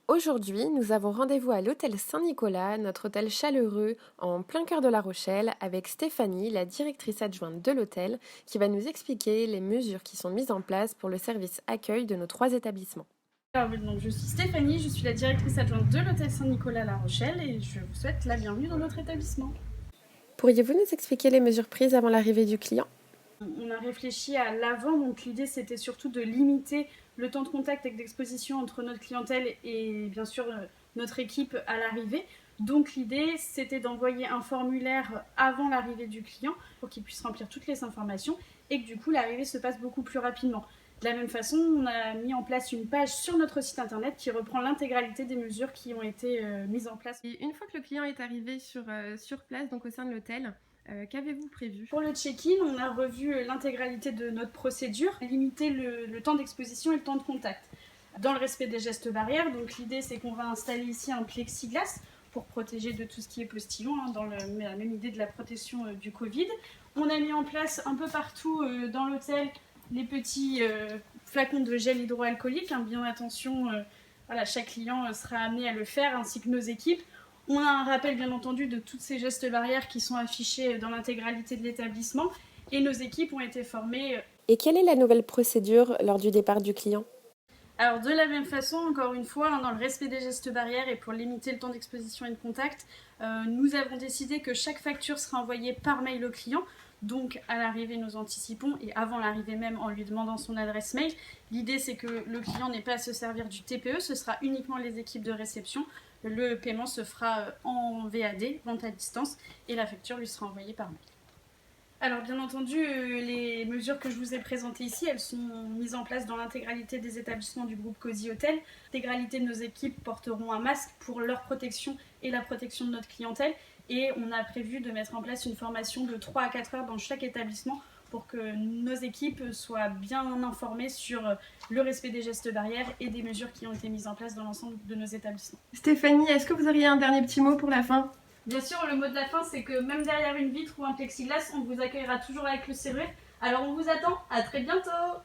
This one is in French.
Aujourd'hui, nous avons rendez-vous à l'hôtel Saint-Nicolas, notre hôtel chaleureux en plein cœur de La Rochelle, avec Stéphanie, la directrice adjointe de l'hôtel, qui va nous expliquer les mesures qui sont mises en place pour le service accueil de nos 3 établissements. Donc, je suis Stéphanie, je suis la directrice adjointe de l'hôtel Saint-Nicolas La Rochelle et je vous souhaite la bienvenue dans notre établissement. Pourriez-vous nous expliquer les mesures prises avant l'arrivée du client? On a réfléchi à l'avant, donc l'idée c'était surtout de limiter le temps de contact et d'exposition entre notre clientèle et bien sûr notre équipe à l'arrivée. Donc l'idée c'était d'envoyer un formulaire avant l'arrivée du client pour qu'il puisse remplir toutes les informations et que du coup l'arrivée se passe beaucoup plus rapidement. De la même façon, on a mis en place une page sur notre site internet qui reprend l'intégralité des mesures qui ont été mises en place. Et une fois que le client est arrivé sur place, donc au sein de l'hôtel, qu'avez-vous prévu? Pour le check-in, on a revu l'intégralité de notre procédure, limiter le temps d'exposition et le temps de contact. Dans le respect des gestes barrières, donc l'idée c'est qu'on va installer ici un plexiglas pour protéger de tout ce qui est postillon, dans la même idée de la protection du Covid. On a mis en place un peu partout dans l'hôtel les petits flacons de gel hydroalcoolique, bien attention, chaque client sera amené à le faire, ainsi que nos équipes. On a un rappel bien entendu de tous ces gestes barrières qui sont affichés dans l'intégralité de l'établissement et nos équipes ont été formées. Et quelle est la nouvelle procédure lors du départ du client? Alors de la même façon, encore une fois, dans le respect des gestes barrières et pour limiter le temps d'exposition et de contact, nous avons décidé que chaque facture sera envoyée par mail au client. Donc à l'arrivée, nous anticipons et avant l'arrivée même en lui demandant son adresse mail. L'idée c'est que le client n'ait pas à se servir du TPE, ce sera uniquement les équipes de réception. Le paiement se fera en VAD, vente à distance, et la facture lui sera envoyée par mail. Alors bien entendu, les mesures que je vous ai présentées ici, elles sont mises en place dans l'intégralité des établissements du groupe Cozy Hotel. L'intégralité de nos équipes porteront un masque pour leur protection et la protection de notre clientèle. Et on a prévu de mettre en place une formation de 3 à 4 heures dans chaque établissement pour que nos équipes soient bien informées sur le respect des gestes barrières et des mesures qui ont été mises en place dans l'ensemble de nos établissements. Stéphanie, est-ce que vous auriez un dernier petit mot pour la fin? Bien sûr, le mot de la fin, c'est que même derrière une vitre ou un plexiglas, on vous accueillera toujours avec le sourire. Alors on vous attend, à très bientôt!